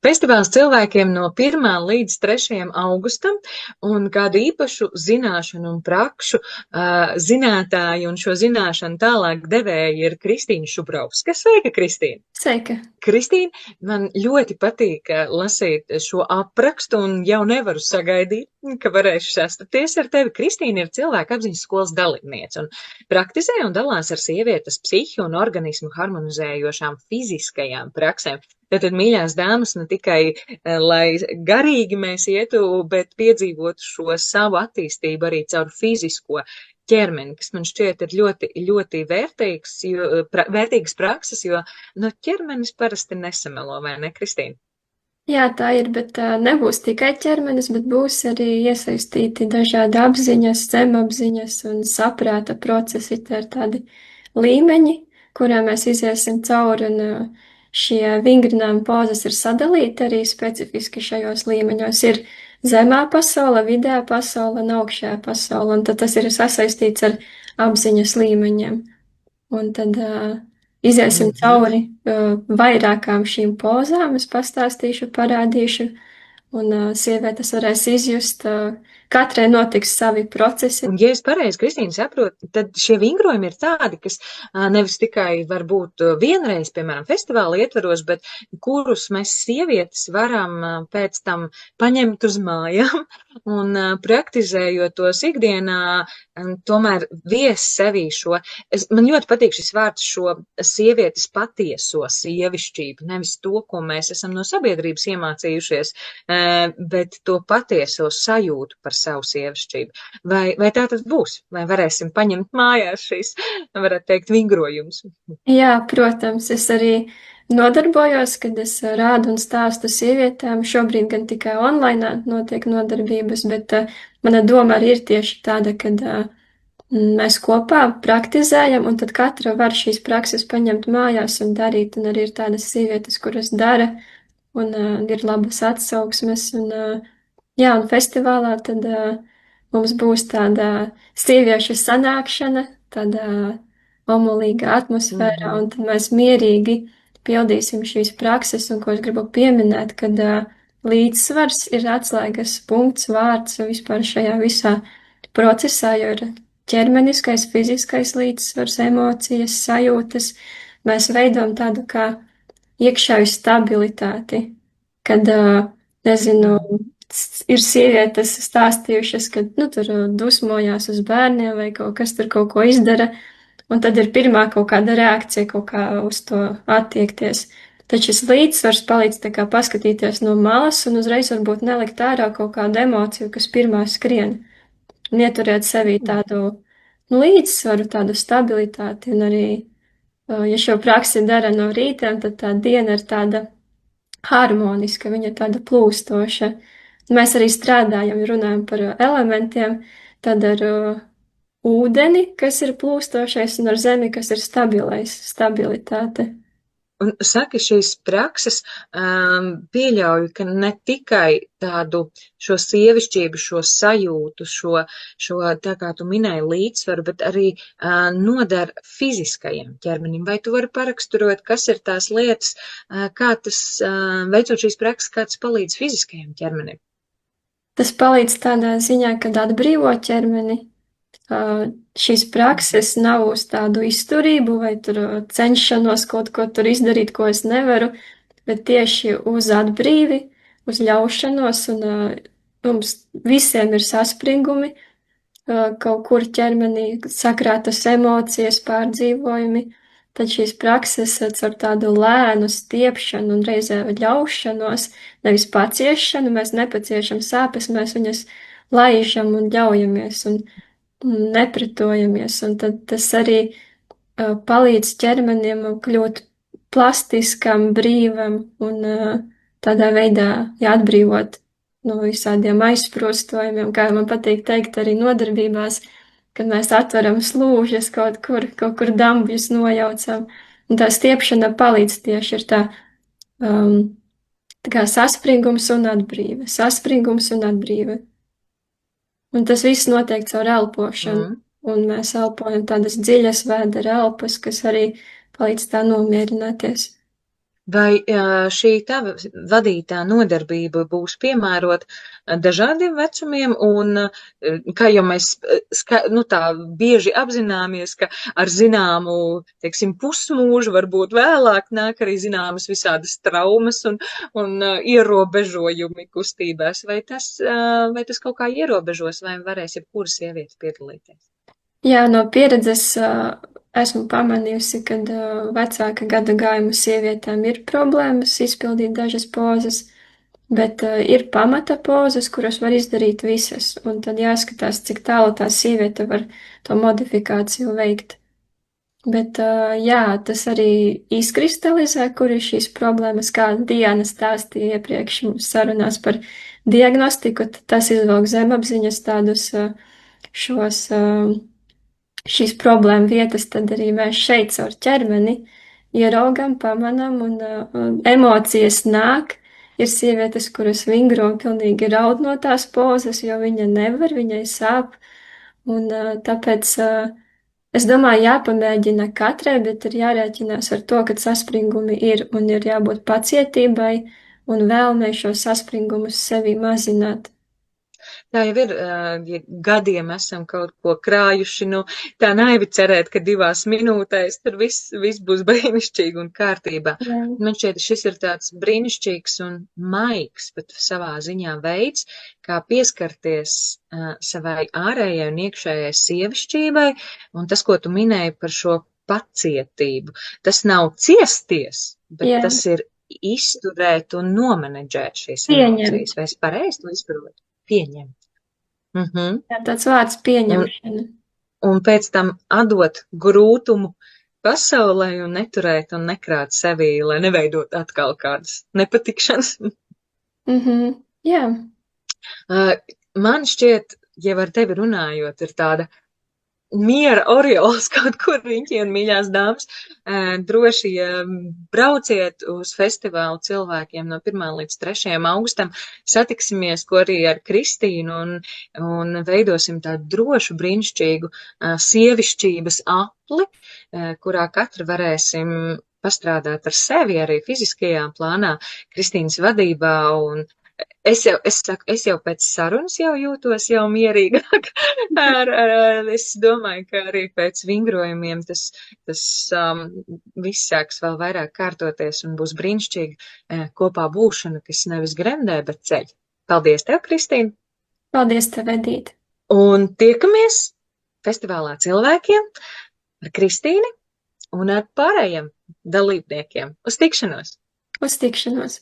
Festivāls cilvēkiem no 1. līdz 3. augustam, un kādu īpašu zināšanu un prakšu zinātāji un šo zināšanu tālāk devēji ir Kristīna Šubrovska. Sveika, Kristīna! Sveika! Kristīna, man ļoti patīk lasīt šo aprakstu un jau nevaru sagaidīt, ka varēšu sastapties ar tevi. Kristīna ir cilvēka apziņas skolas dalībniece un praktizē un dalās ar sievietes psihi un organismu harmonizējošām fiziskajām praksēm. Tātad, mīļās dāmas, ne tikai, lai garīgi mēs ietu, bet piedzīvotu šo savu attīstību arī caur fizisko ķermeni, kas man šķiet ir ļoti, ļoti vērtīgas prakses, jo ķermenis parasti nesamelo, vai ne, Kristīna? Jā, tā ir, bet nebūs tikai ķermenis, bet būs arī iesaistīti dažādi apziņas, zemapziņas un saprāta procesi. Tie ir tādi līmeņi, kuriem mēs iziesim cauri, un šie vingrinājuma pozas ir sadalīti arī specifiski šajos līmeņos. Ir zemā pasaule, vidējā pasaule un augšējā pasaule, un tad tas ir sasaistīts ar apziņas līmeņiem. Un tad iziesim cauri vairākām šīm pozām, es pastāstīšu, parādīšu, un sievietes varēs izjust, katrai notiks savi procesi. Un, ja es pareizi, Kristīna, saprotu, tad šie vingrojumi ir tādi, kas nevis tikai var būt vienreiz, piemēram, festivāla ietvaros, bet kurus mēs sievietes varam pēc tam paņemt uz mājām un praktizējot tos ikdienā, tomēr vies sevī šo. Man ļoti patīk šis vārds, šo sievietes patieso sievišķību, nevis to, ko mēs esam no sabiedrības iemācījušies, bet to patieso sajūtu par savu sievišķību. Vai tā tas būs? Vai varēsim paņemt mājās šīs, varētu teikt, vingrojumus? Jā, protams, es arī nodarbojos, kad es rādu un stāstu sievietēm. Šobrīd gan tikai online notiek nodarbības, bet mana doma arī ir tieši tāda, ka mēs kopā praktizējam, un tad katra var šīs prakses paņemt mājās un darīt, un arī ir tādas sievietes, kuras dara, un ir labas atsauksmes, un jā, un festivālā tad mums būs tāda sieviešu sanākšana, tādā omulīga atmosfērā, un tad mēs mierīgi pildīsim šīs prakses, un ko es gribu pieminēt, kad līdzsvars ir atslēgas punkts, vārds vispār šajā visā procesā, jo ir ķermeniskais, fiziskais līdzsvars, emocijas, sajūtas. Mēs veidojam tādu kā iekšēju stabilitāti, kad, nezinu, ir sievietes stāstījušas, ka, tur dusmojās uz bērniem vai kaut kas tur kaut ko izdara, un tad ir pirmā kaut kāda reakcija kaut kā uz to attiekties. Tad šis līdzsvars palīdz tā kā paskatīties no malas un uzreiz varbūt nelikt ārā kaut kādu emociju, kas pirmā skrien, un ieturēt sevī tādu līdzsvaru, tādu stabilitāti, un arī, ja šo praksi dara no rītiem, tad tā diena ir tāda harmoniska, viņa ir tāda plūstoša. Mēs arī strādājam, runājam par elementiem, tad ar ūdeni, kas ir plūstošais, un ar zemi, kas ir stabilais, stabilitāte. Un saka, šīs prakses pieļauj, ka ne tikai tādu šo sievišķību, šo sajūtu, šo tā kā tu minēji līdzsvaru, bet arī nodara fiziskajam ķermenim. Vai tu vari paraksturot, kas ir tās lietas, kā tas, veicot šīs prakses, kā tas palīdz fiziskajam ķermenim? Tas palīdz tādā ziņā, kad atbrīvo ķermeni. Šīs prakses nav uz tādu izturību vai tur cenšanos kaut ko tur izdarīt, ko es nevaru, bet tieši uz atbrīvi, uz ļaušanos, un mums visiem ir saspringumi, kaut kur ķermenī sakrātas emocijas, pārdzīvojumi, tad šīs prakses ar tādu lēnu stiepšanu un reizē ļaušanos, nevis paciešanu, mēs nepaciešam sāpes, mēs viņas laižam un ļaujamies un nepretojamies, un tad tas arī palīdz ķermenim kļūt plastiskam, brīvam un tādā veidā atbrīvot no visādiem aizsprostojumiem, kā man patīk teikt arī nodarbībās, kad mēs atveram slūžas kaut kur dambļus nojaucam, un tā stiepšana palīdz tieši ir tā kā saspringums un atbrīve, saspringums un atbrīve. Un tas viss notiek caur elpošanu, un mēs elpojam tādas dziļas vēdera elpas, kas arī palīdz tā nomierināties. Vai šī tava vadītā nodarbība būs piemērota dažādiem vecumiem, un kā jau mēs tā bieži apzināmies, ka ar zināmu, teiksim, pusmūžu, varbūt vēlāk nāk arī zināmas visādas traumas un ierobežojumi kustībās, vai tas kaut kā ierobežos, vai varēs jebkura sieviete piedalīties? Jā, no pieredzes esmu pamanījusi, ka vecāka gada gājuma sievietēm ir problēmas izpildīt dažas pozas, bet ir pamata pozas, kuras var izdarīt visas, un tad jāskatās, cik tālu tā sieviete var to modifikāciju veikt. Bet jā, tas arī izkristalizē, kur ir šīs problēmas, kā Diana stāstīja iepriekš mums sarunās par diagnostiku, tad tas izvelk zemapziņas tādus šos šīs problēma vietas, tad arī mēs šeit caur ķermeni ieraugam, pamanam, un emocijas nāk. Ir sievietes, kuras vingro pilnīgi raud no tās pozas, jo viņa nevar, viņai sāp. Un tāpēc es domāju, jāpamēģina katrai, bet ir jārēķinās ar to, ka saspringumi ir un ir jābūt pacietībai un vēlmei šo saspringumus sevī mazināt. Tā jau ir, ja gadiem esam kaut ko krājuši, tā naivi cerēt, ka 2 minūtēs tur viss būs brīnišķīgi un kārtībā. Jā. Man šķiet, šis ir tāds brīnišķīgs un maigs, pat savā ziņā veids, kā pieskarties savai ārējai un iekšējai sievišķībai, un tas, ko tu minēji par šo pacietību, tas nav ciesties, bet Jā. tas ir izturēt un nomenedžēt šīs Pieņemt. emocijas. Vai es pareizi to izprotu? Pieņemt. Jā, tāds vārds pieņemšana. Un pēc tam atdot grūtumu pasaulē un neturēt un nekrāt sevī, lai neveidot atkal kādas nepatikšanas. Jā. Man šķiet, ja ar tevi runājot, ir tāda miera oriols kaut kur riņķi un mīļās dāmas. Droši brauciet uz festivālu cilvēkiem no 1. līdz 3. augustam. Satiksimies, ko arī ar Kristīnu un veidosim tādu drošu, brīnišķīgu sievišķības apli, kurā katra varēsim pastrādāt ar sevi arī fiziskajā plānā, Kristīnas vadībā. Un es jau pēc sarunas jau jūtos jau mierīgāk. Es domāju, ka arī pēc vingrojumiem tas viss sāks vēl vairāk kārtoties un būs brīnišķīgi kopā būšana, kas nevis gremdē, bet ceļ. Paldies tev, Kristīna! Paldies tev, Edīte! Un tiekamies festivālā cilvēkiem ar Kristīni un ar pārējiem dalībniekiem. Uz tikšanos! Uz tikšanos!